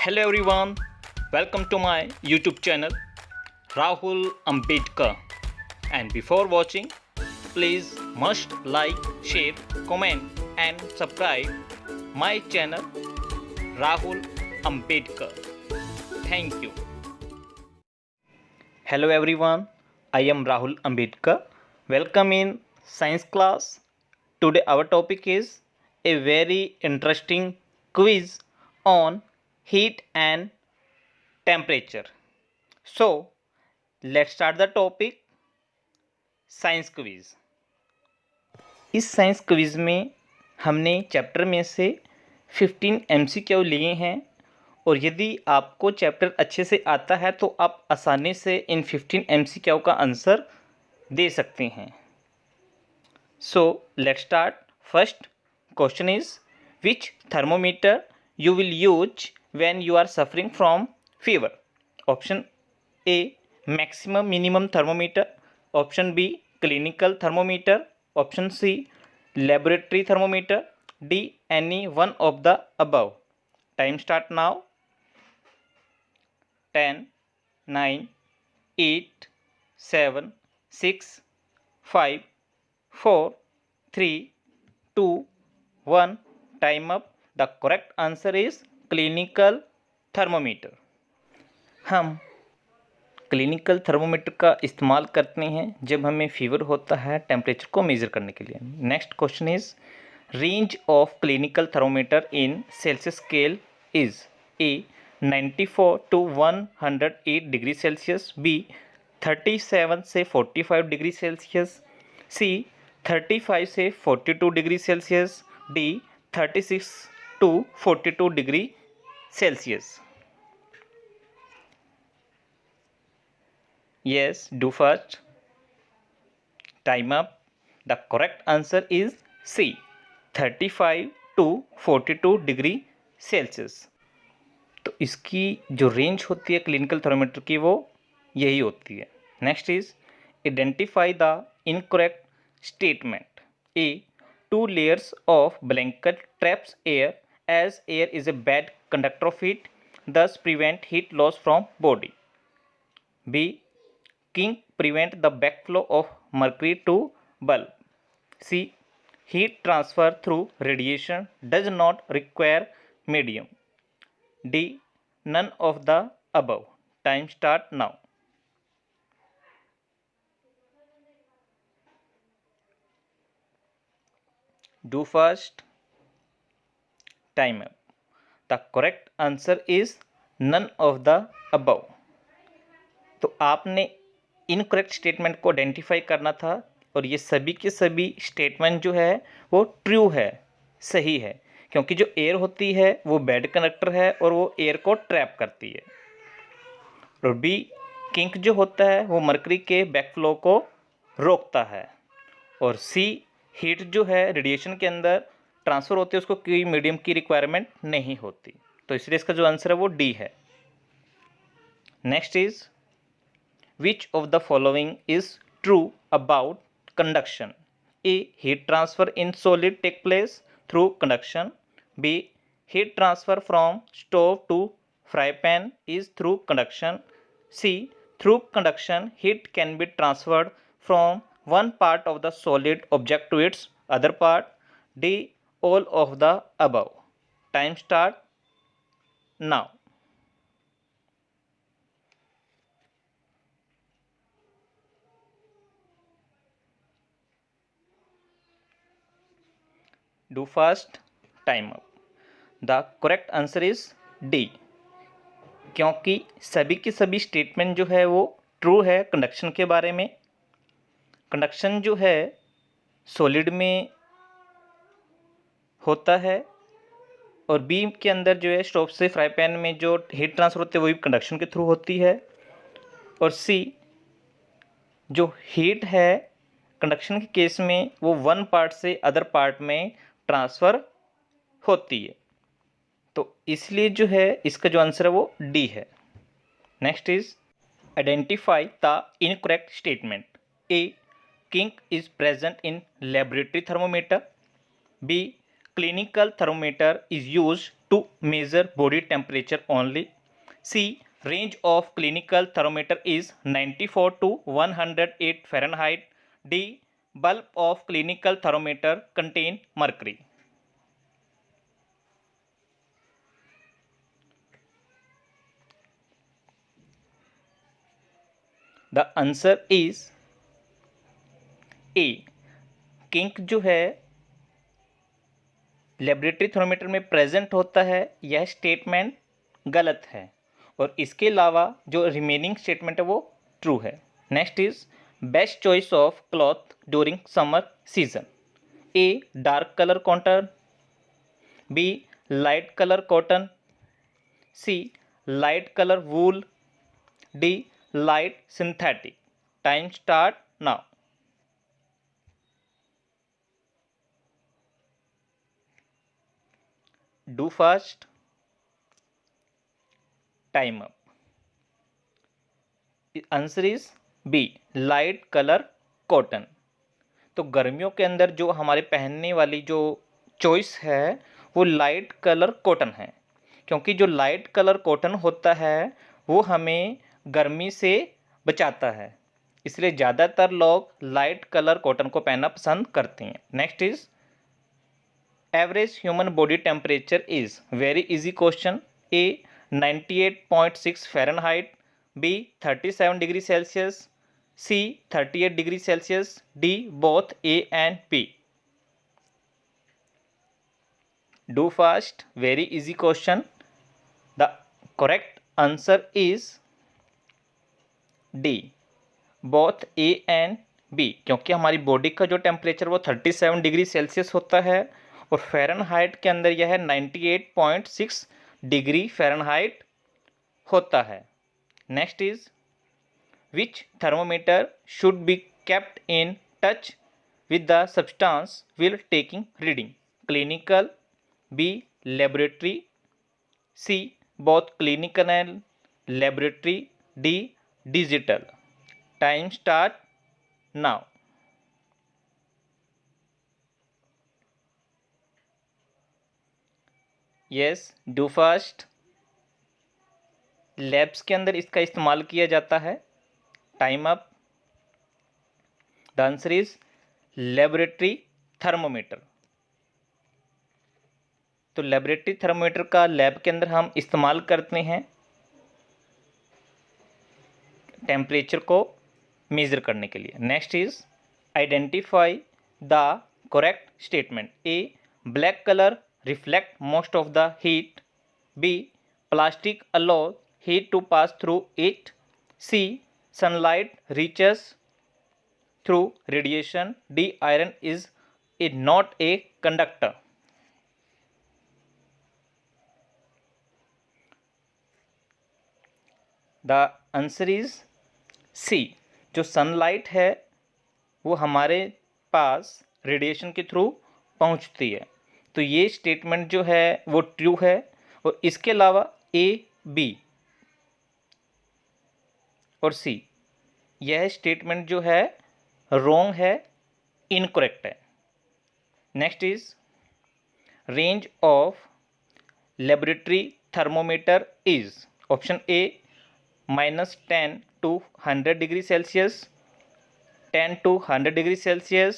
Hello everyone, welcome to my YouTube channel Rahul Ambedkar. And before watching, please must like, share, comment and subscribe my channel Rahul Ambedkar. Thank you. Hello everyone, I am Rahul Ambedkar. Welcome in science class. Today our topic is a very interesting quiz on heat and temperature. So let's start the topic science quiz. इस science quiz में हमने chapter में से 15 MCQ लिए हैं और यदि आपको चैप्टर अच्छे से आता है तो आप आसानी से इन 15 एमसीक्यू का आंसर दे सकते हैं। So let's start. First question is which thermometer you will use when you are suffering from fever? Option A maximum minimum thermometer, option B clinical thermometer, option C laboratory thermometer, D any one of the above. Time start now. 10 9 8 7 6 5 4 3 2 1. Time up. The correct answer is clinical thermometer. हम clinical thermometer का इस्तेमाल करते हैं जब हमें fever होता है temperature को मेज़र करने के लिए। Next question is range of clinical thermometer in Celsius scale is A 94 to 108 degree Celsius, B 37 से 45 डिग्री सेल्सियस, सी 35 से 42 degree Celsius, D 36 to 42 degree Celsius. Yes, do first. Time up. The correct answer is C, 35 to 42 degree Celsius. तो इसकी जो range होती है clinical thermometer की वो यही होती है। Next is identify the incorrect statement. A 2 layers of blanket traps air as air is a bad conductor of heat, thus prevent heat loss from body. B. Kink prevent the backflow of mercury to bulb. C. Heat transfer through radiation does not require medium. D. None of the above. Time start now. Do first. Time up. The correct answer is none of the above. तो आपने incorrect statement को identify करना था और ये सभी के सभी स्टेटमेंट जो है वो ट्रू है, सही है, क्योंकि जो एयर होती है वो बैड कंडक्टर है और वो एयर को ट्रैप करती है। और बी किंक जो होता है वो मरकरी के बैकफ्लो को रोकता है। और सी हीट जो है रेडिएशन के अंदर ट्रांसफ़र होती है, उसको कोई मीडियम की रिक्वायरमेंट नहीं होती। तो इसलिए इसका जो आंसर है वो डी है। Next is which of the following is true about conduction? A heat transfer in solid take place through conduction, B heat transfer from stove to fry pan is through conduction, C through conduction heat can be transferred from one part of the solid object to its other part, D all of the above. Time start now. Do first. Time up. The correct answer is D, क्योंकि सभी के सभी statement जो है वो true है conduction के बारे में। कंडक्शन जो है सॉलिड में होता है और बीम के अंदर जो है स्टोव से फ्राई पैन में जो हीट ट्रांसफर होती है वो भी कंडक्शन के थ्रू होती है। और सी जो हीट है कंडक्शन के केस में वो वन पार्ट से अदर पार्ट में ट्रांसफ़र होती है। तो इसलिए जो है इसका जो आंसर है वो डी है। Next is identify the incorrect statement. A kink is present in laboratory thermometer, B clinical thermometer is used to measure body temperature only. C. Range of clinical thermometer is 94 to 108 Fahrenheit. D. Bulb of clinical thermometer contain mercury. The answer is A. Kink जो है laboratory thermometer में present होता है, यह statement गलत है और इसके अलावा जो रिमेनिंग स्टेटमेंट है वो ट्रू है। Next is best choice of cloth during summer season. A dark colour cotton, B light colour cotton, C light colour wool, D light synthetic. Time start now. Do fast, time up. Answer is B light colour cotton. तो गर्मियों के अंदर जो हमारे पहनने वाली जो choice है वो लाइट कलर कॉटन है, क्योंकि जो लाइट कलर कॉटन होता है वो हमें गर्मी से बचाता है, इसलिए ज़्यादातर लोग लाइट कलर कॉटन को पहनना पसंद करते हैं। Next is average human body temperature is very easy question. A 98.6 Fahrenheit, B 37 degree Celsius, C 38 degree Celsius, D both A and B. Do fast, very easy question. The correct answer is D both A and B, क्योंकि हमारी body का जो temperature वो 37 degree Celsius होता है और Fahrenheit के अंदर यह 98.6 डिग्री फ़ारेनहाइट होता है। Next is which thermometer should be kept in touch with the substance while taking reading. Clinical, B laboratory, C both clinical and laboratory, D digital. Time start now. Yes, do fast. Labs के अंदर इसका इस्तेमाल किया जाता है। Time up. The answer is laboratory thermometer. तो laboratory thermometer का lab के अंदर हम इस्तेमाल करते हैं टेम्परेचर को मेज़र करने के लिए। Next is identify the correct statement. A black colour reflect most of the heat, B plastic allows heat to pass through it, C sunlight reaches through radiation, D iron is not a conductor। The answer is C। जो sunlight है वो हमारे पास radiation के through पहुंचती है, तो ये statement जो है वो ट्रू है और इसके अलावा ए, बी और सी यह स्टेटमेंट जो है रॉन्ग है, इनकरेक्ट है। Next is range of laboratory thermometer is option A -10 to 100 degree Celsius, 10 to 100 degree Celsius,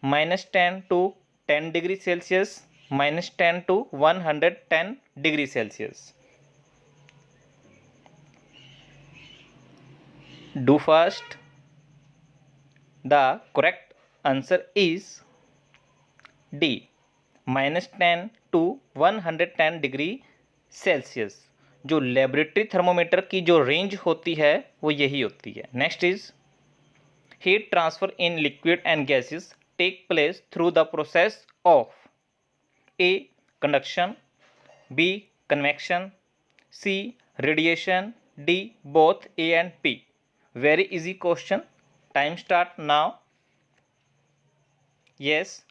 -10 to 10 degree Celsius, -10 to 110 degree Celsius. Do fast. The correct answer is D -10 to 110 degree Celsius. जो laboratory thermometer की जो range होती है वो यही होती है। Next is heat transfer in liquid and gases take place through the process of A conduction, B convection, C radiation, D both A and P. Very easy question. Time start now. Yes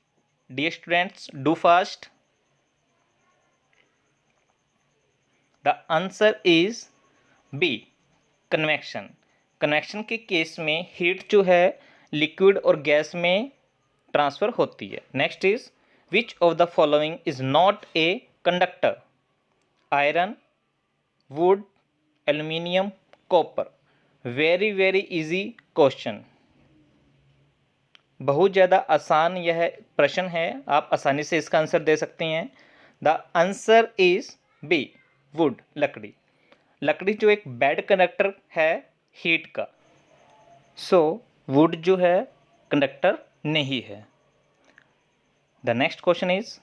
dear students, do fast. The answer is B convection. Convection के case में heat जो है liquid और gas में transfer होती है। Next is Which of the following is not a conductor? Iron, wood, aluminium, copper. very easy question. बहुत ज़्यादा आसान यह प्रश्न है, आप आसानी से इसका आंसर दे सकते हैं। The answer is B, wood, लकड़ी। लकड़ी जो एक बैड कंडक्टर है हीट का, सो वुड जो है कंडक्टर नहीं है। The next question is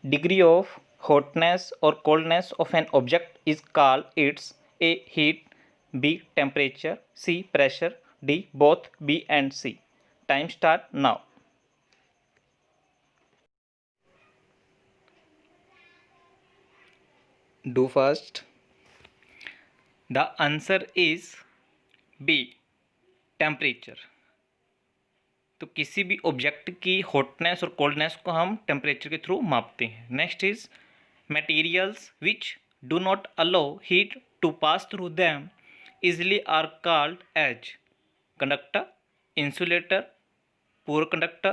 degree of hotness और coldness of an object is called its A heat, B temperature, C pressure, D both, B and C. Time start now. Do fast. The answer is B, temperature. तो किसी भी object की hotness और coldness को हम temperature के through मापते हैं। Next is materials which do not allow heat to pass through them easily are called as conductor, insulator, poor conductor,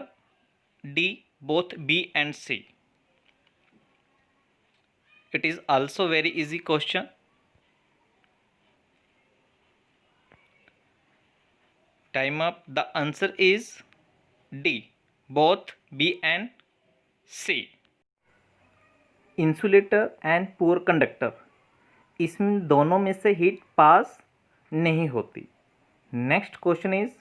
D both, B and C. It is also very easy question. Time up. The answer is D both, B and C. Insulator and poor conductor, इसमें दोनों में से heat पास नहीं होती। Next question is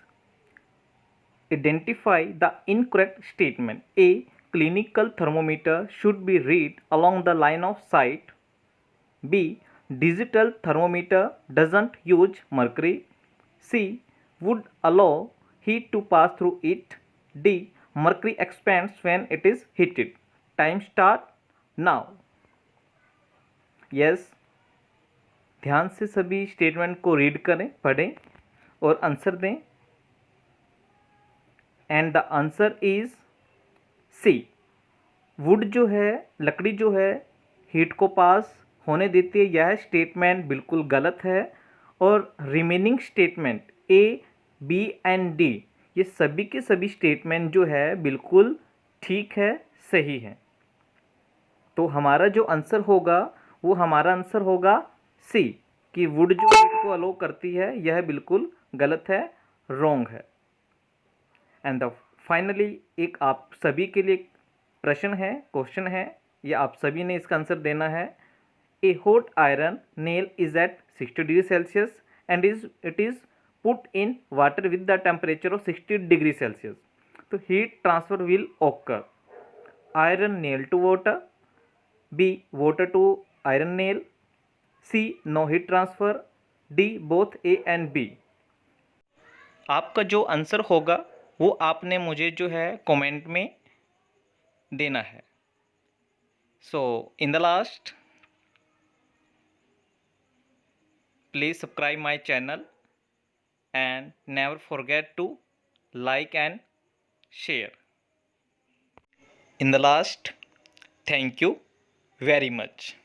identify the incorrect statement. A clinical thermometer should be read along the line of sight. B digital thermometer doesn't use mercury. C would allow heat to pass through it. D mercury expands when it is heated. Time start now. Yes, ध्यान से सभी statement को read करें, पढ़ें और answer दें। And the answer is C, wood जो है, लकड़ी जो है, हीट को पास होने देती है। यह स्टेटमेंट बिल्कुल गलत है। और remaining statement A, B and D, ये सभी के सभी स्टेटमेंट जो है बिल्कुल ठीक है, सही है। तो हमारा जो आंसर होगा वो हमारा आंसर होगा सी, कि वुड जो हीट को अलो करती है यह बिल्कुल गलत है, रॉन्ग है। एंड द फाइनली एक आप सभी के लिए प्रश्न है, क्वेश्चन है, या आप सभी ने इसका आंसर देना है। A hot iron nail is at 60 degree Celsius and it is put in water with the temperature of 60 degree Celsius. तो heat transfer will occur iron nail to water, B water to iron nail, C no heat transfer, D both A and B. आपका जो answer होगा वो आपने मुझे जो है comment में देना है। So in the last, please subscribe my channel and never forget to like and share. In the last, thank you very much.